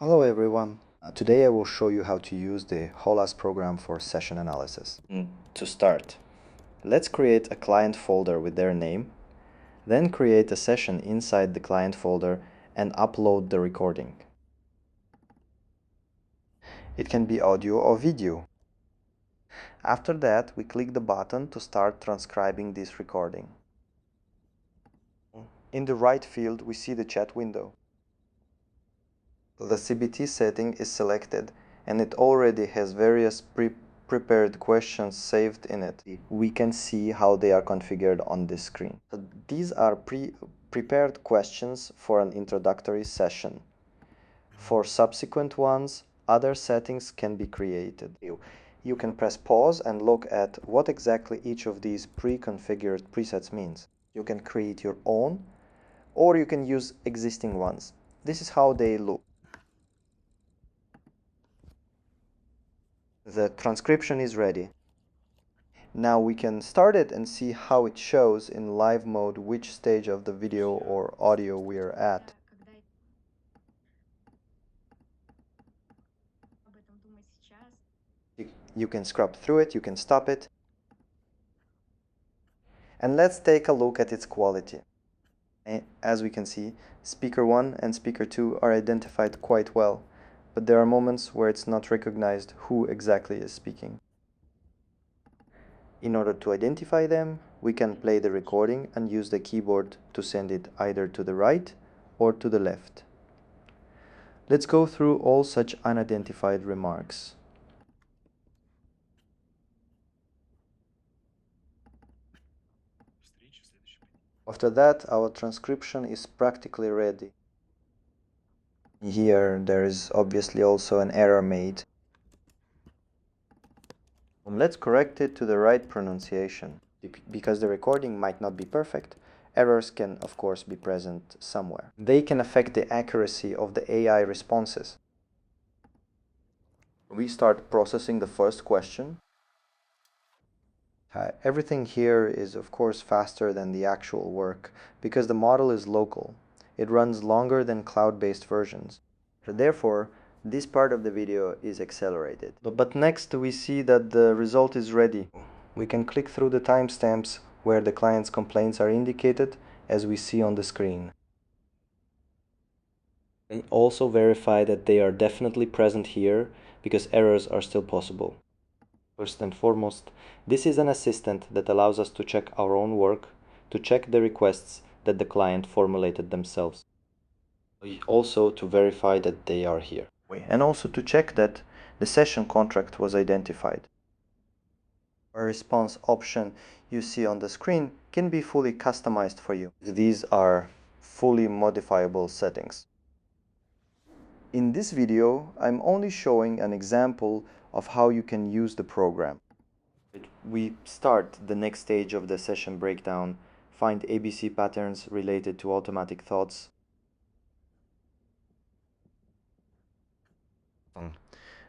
Hello everyone. Today I will show you how to use the Holas program for session analysis. To start, let's create a client folder with their name, then create a session inside the client folder and upload the recording. It can be audio or video. After that, we click the button to start transcribing this recording. In the right field, we see the chat window. The CBT setting is selected and it already has various prepared questions saved in it. We can see how they are configured on this screen. So these are prepared questions for an introductory session. For subsequent ones, other settings can be created. You can press pause and look at what exactly each of these pre-configured presets means. You can create your own, or you can use existing ones. This is how they look. The transcription is ready. Now we can start it and see how it shows in live mode which stage of the video or audio we are at. You can scrub through it, you can stop it. And let's take a look at its quality. As we can see, speaker 1 and speaker 2 are identified quite well, but there are moments where it's not recognized who exactly is speaking. In order to identify them, we can play the recording and use the keyboard to send it either to the right or to the left. Let's go through all such unidentified remarks. After that, our transcription is practically ready. Here, there is obviously also an error made. Let's correct it to the right pronunciation. Because the recording might not be perfect, errors can of course be present somewhere. They can affect the accuracy of the AI responses. We start processing the first question. Everything here is of course faster than the actual work because the model is local. It runs longer than cloud-based versions. Therefore, this part of the video is accelerated. But next we see that the result is ready. We can click through the timestamps where the client's complaints are indicated as we see on the screen. And also verify that they are definitely present here because errors are still possible. First and foremost, this is an assistant that allows us to check our own work, to check the requests that the client formulated themselves. Also to verify that they are here. And also to check that the session contract was identified. A response option you see on the screen can be fully customized for you. These are fully modifiable settings. In this video, I'm only showing an example of how you can use the program. We start the next stage of the session breakdown, find ABC patterns related to automatic thoughts.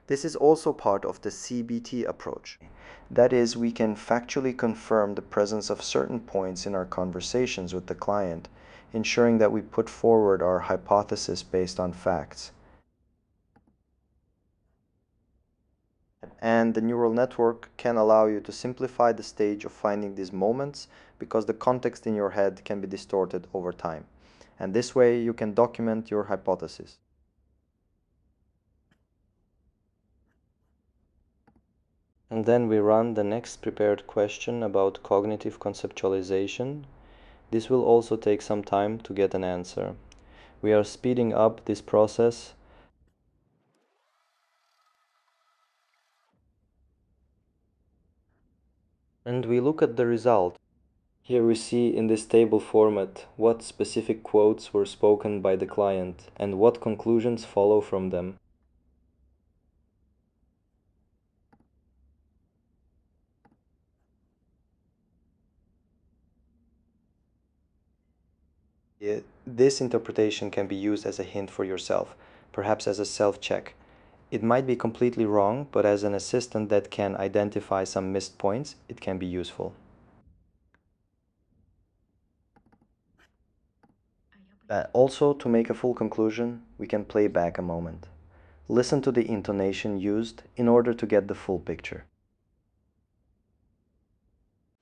This is also part of the CBT approach. That is, we can factually confirm the presence of certain points in our conversations with the client, ensuring that we put forward our hypothesis based on facts. And the neural network can allow you to simplify the stage of finding these moments because the context in your head can be distorted over time. And this way you can document your hypothesis. And then we run the next prepared question about cognitive conceptualization. This will also take some time to get an answer. We are speeding up this process. And we look at the result. Here we see in this table format what specific quotes were spoken by the client and what conclusions follow from them. This interpretation can be used as a hint for yourself, perhaps as a self-check. It might be completely wrong, but as an assistant that can identify some missed points, it can be useful. Also, to make a full conclusion, we can play back a moment. Listen to the intonation used in order to get the full picture.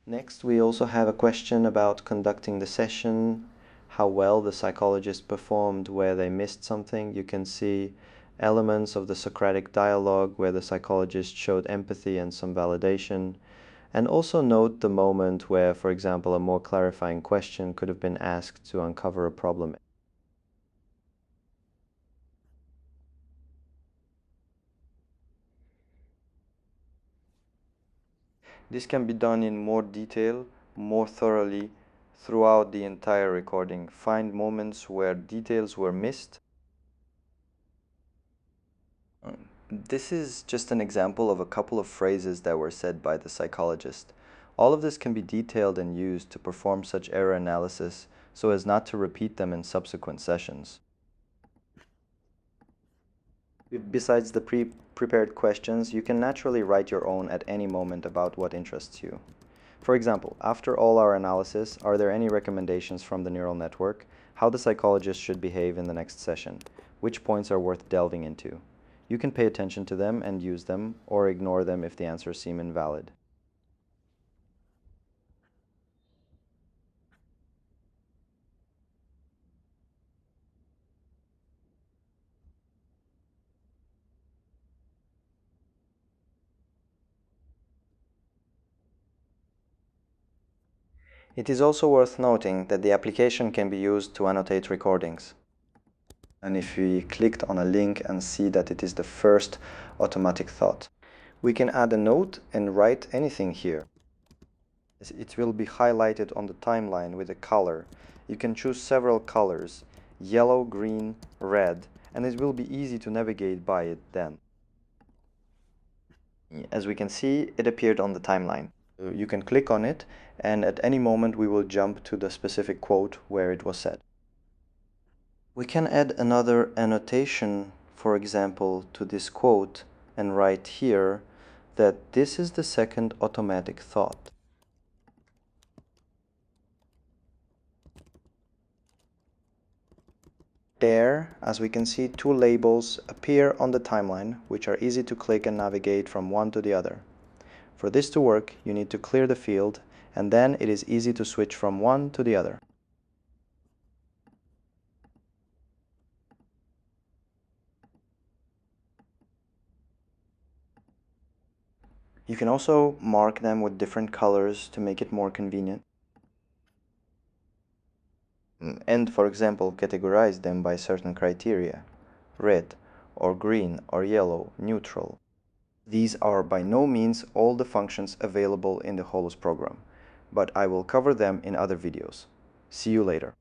Next, we also have a question about conducting the session, how well the psychologist performed, where they missed something. You can see elements of the Socratic dialogue where the psychologist showed empathy and some validation, and also note the moment where, for example, a more clarifying question could have been asked to uncover a problem. This can be done in more detail, more thoroughly, throughout the entire recording. Find moments where details were missed. This is just an example of a couple of phrases that were said by the psychologist. All of this can be detailed and used to perform such error analysis so as not to repeat them in subsequent sessions. Besides the prepared questions, you can naturally write your own at any moment about what interests you. For example, after all our analysis, are there any recommendations from the neural network? How the psychologist should behave in the next session? Which points are worth delving into? You can pay attention to them and use them, or ignore them if the answers seem invalid. It is also worth noting that the application can be used to annotate recordings. And if we clicked on a link and see that it is the first automatic thought, we can add a note and write anything here. It will be highlighted on the timeline with a color. You can choose several colors, yellow, green, red, and it will be easy to navigate by it then. As we can see, it appeared on the timeline. You can click on it, and at any moment we will jump to the specific quote where it was said. We can add another annotation, for example, to this quote and write here that this is the second automatic thought. There, as we can see, two labels appear on the timeline, which are easy to click and navigate from one to the other. For this to work, you need to clear the field, and then it is easy to switch from one to the other. You can also mark them with different colors to make it more convenient. And, for example, categorize them by certain criteria: red, or green, or yellow, neutral. These are by no means all the functions available in the Holas program, but I will cover them in other videos. See you later.